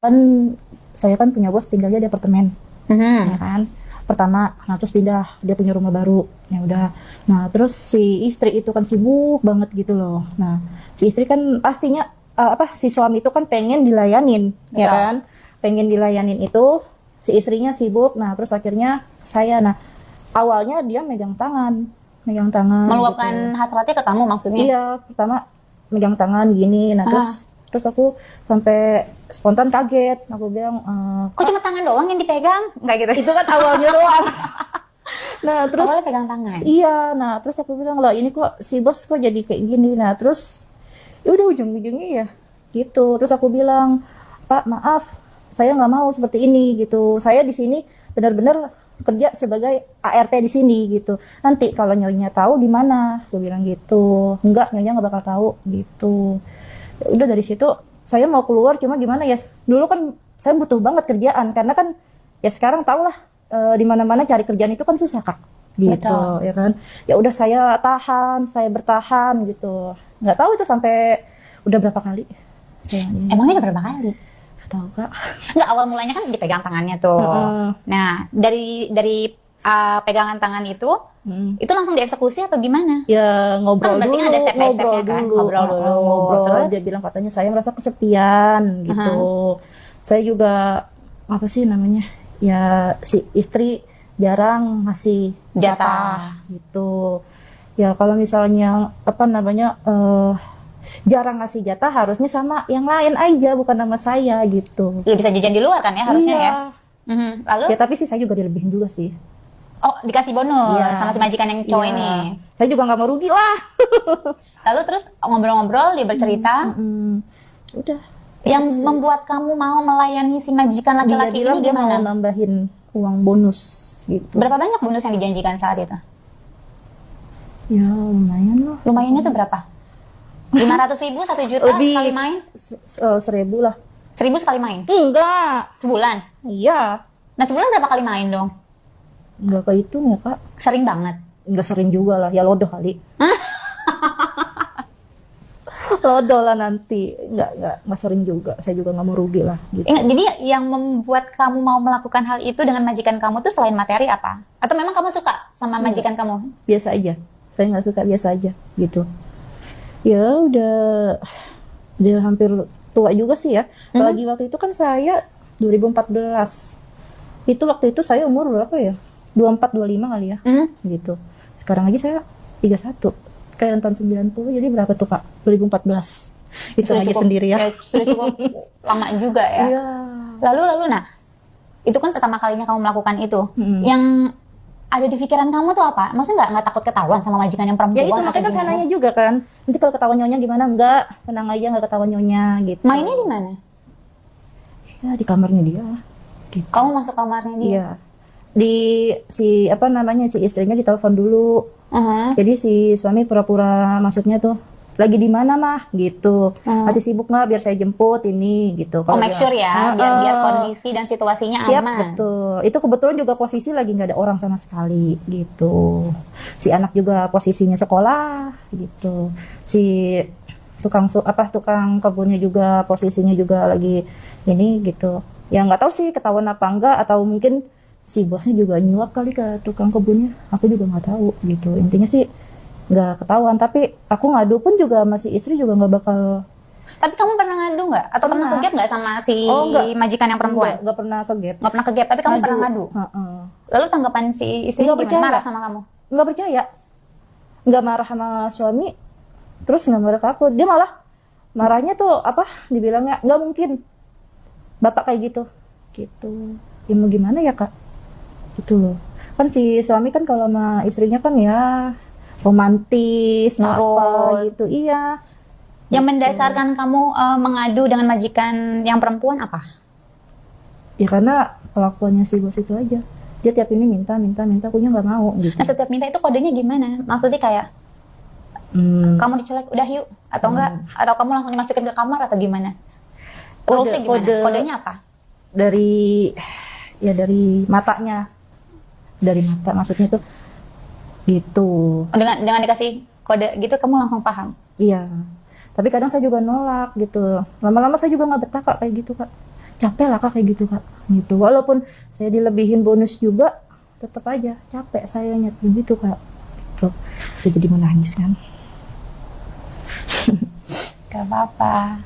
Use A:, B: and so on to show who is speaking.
A: kan saya kan punya bos tinggalnya di apartemen, ya kan. Pertama, nah terus pindah, dia punya rumah baru, ya udah. Nah terus si istri itu kan sibuk banget gitu loh. Nah si istri kan pastinya si suami itu kan pengen dilayanin, ya kan, pengen dilayanin itu si istrinya sibuk. Nah terus akhirnya saya, nah awalnya dia megang tangan
B: Meluapkan
A: gitu.
B: hasratnya ke kamu maksudnya?
A: Iya, pertama megang tangan gini, nah terus aku sampai spontan kaget, aku bilang
B: kok cuma tangan doang yang dipegang? Enggak gitu?
A: itu kan awalnya doang. Nah terus
B: awalnya pegang tangan?
A: iya, nah terus aku bilang lah ini kok si bos kok jadi kayak gini. Nah terus ya udah ujung-ujungnya ya gitu. Terus aku bilang, Pak maaf, saya nggak mau seperti ini gitu. Saya di sini benar-benar kerja sebagai ART di sini gitu. Nanti kalau nyonya tahu gimana? Aku bilang gitu. Enggak, nyonya nggak bakal tahu gitu. Ya udah dari situ saya mau keluar, cuma gimana ya? Dulu kan saya butuh banget kerjaan karena kan ya sekarang tau lah di mana-mana cari kerjaan itu kan susah Kak. Gitu. Betul. Ya kan. Ya udah saya bertahan gitu. Nggak tahu itu sampai udah berapa kali.
B: Emangnya udah berapa kali?
A: Tahu Kak.
B: Nggak, awal mulanya kan dipegang tangannya tuh. Nah, dari pegangan tangan itu langsung dieksekusi atau gimana?
A: Ya ngobrol
B: kan
A: dulu,
B: ada step by stepnya kan? Ngobrol dulu.
A: Terus dia bilang katanya saya merasa kesepian gitu. Saya juga apa sih namanya? Ya si istri jarang ngasih jatah gitu. Ya kalau misalnya apa namanya jarang ngasih jatah harusnya sama yang lain aja, bukan nama saya gitu.
B: Lu bisa jajan di luar kan ya harusnya ya. Lalu?
A: Ya tapi sih saya juga dilebihin juga sih.
B: Oh dikasih bonus sama si majikan yang cowok ini.
A: Saya juga nggak mau rugi lah.
B: Lalu terus ngobrol-ngobrol, dia bercerita.
A: Udah.
B: Yang membuat kamu mau melayani si majikan laki-laki ini
A: dia
B: gimana?
A: Mau nambahin uang bonus gitu.
B: Berapa banyak bonus yang dijanjikan saat itu?
A: Ya lumayan lah.
B: Lumayannya tuh berapa? 500.000, 1 juta sekali main?
A: 1.000 lah.
B: 1.000 sekali main?
A: Enggak.
B: Sebulan?
A: Iya.
B: Nah sebulan berapa kali main dong?
A: Enggak kehitung ya Kak.
B: Sering banget?
A: Enggak sering juga lah, ya lodoh kali. Lodoh lah nanti. Enggak sering juga, saya juga nggak mau rugi lah gitu.
B: Jadi yang membuat kamu mau melakukan hal itu dengan majikan kamu tuh selain materi apa? Atau memang kamu suka sama majikan kamu?
A: Biasa aja, saya nggak suka, biasa aja gitu. Ya udah hampir tua juga sih ya. Apalagi waktu itu kan saya 2014. Itu waktu itu saya umur berapa ya? 24, 25 kali ya. Gitu. Sekarang aja saya 31. Kayak tahun 90, jadi berapa tuh Kak? 2014. Itu aja sendiri ya.
B: Sudah cukup lama juga ya.
A: Iya.
B: Lalu nah, itu kan pertama kalinya kamu melakukan itu. Yang ada di pikiran kamu tuh apa? Maksudnya nggak takut ketahuan sama majikan yang perempuan?
A: Ya itu makanya kan saya nanya juga kan. Nanti kalau ketahuan nyonya gimana? Enggak, tenang aja nggak ketahuan nyonya gitu.
B: Mainnya di mana?
A: Ya di kamarnya dia.
B: Gitu. Kamu masuk kamarnya dia?
A: Iya. Di si istrinya ditelepon dulu. Jadi si suami pura-pura maksudnya tuh lagi di mana mah gitu. Masih sibuk nggak biar saya jemput ini gitu.
B: Make sure ya biar kondisi dan situasinya aman.
A: Yap, betul. Itu kebetulan juga posisi lagi nggak ada orang sama sekali gitu. Si anak juga posisinya sekolah gitu. Si tukang kebunnya juga posisinya juga lagi ini gitu. Ya nggak tahu sih ketahuan apa enggak, atau mungkin si bosnya juga nyuap kali ke tukang kebunnya. Aku juga nggak tahu gitu. Intinya sih nggak ketahuan, tapi aku ngadu pun juga masih istri juga nggak bakal.
B: Tapi kamu pernah ngadu nggak? Atau pernah ke gap nggak sama si majikan yang perempuan?
A: Nggak pernah ke gap.
B: Nggak pernah ke gap, tapi kamu pernah ngadu? Lalu tanggapan si istri gimana? Marah sama kamu?
A: Nggak percaya. Nggak marah sama suami, terus nggak marah ke aku. Dia malah marahnya tuh dibilangnya nggak mungkin bapak kayak gitu. Ya mau gimana ya Kak? Itu loh. Kan si suami kan kalau sama istrinya kan ya romantis,
B: nurut
A: gitu. Iya.
B: Yang mendasarkan kamu mengadu dengan majikan yang perempuan apa?
A: Ya karena kelakuannya si bos itu aja. Dia tiap ini minta, akunya nggak mau gitu.
B: Nah setiap minta itu kodenya gimana? Maksudnya kayak kamu diculik udah yuk, atau enggak? Atau kamu langsung dimasukin ke kamar atau gimana? Kodenya apa?
A: Dari matanya. Dari mata maksudnya tuh gitu.
B: Dengan dikasih kode gitu kamu langsung paham?
A: Iya. Tapi kadang saya juga nolak gitu. Lama-lama saya juga nggak betah Kak kayak gitu Kak. capek lah kak kayak gitu kak, gitu. Walaupun saya dilebihin bonus juga, tetap aja capek sayanya begitu kak. Tuh, udah jadi menangis kan.
B: Gak apa-apa.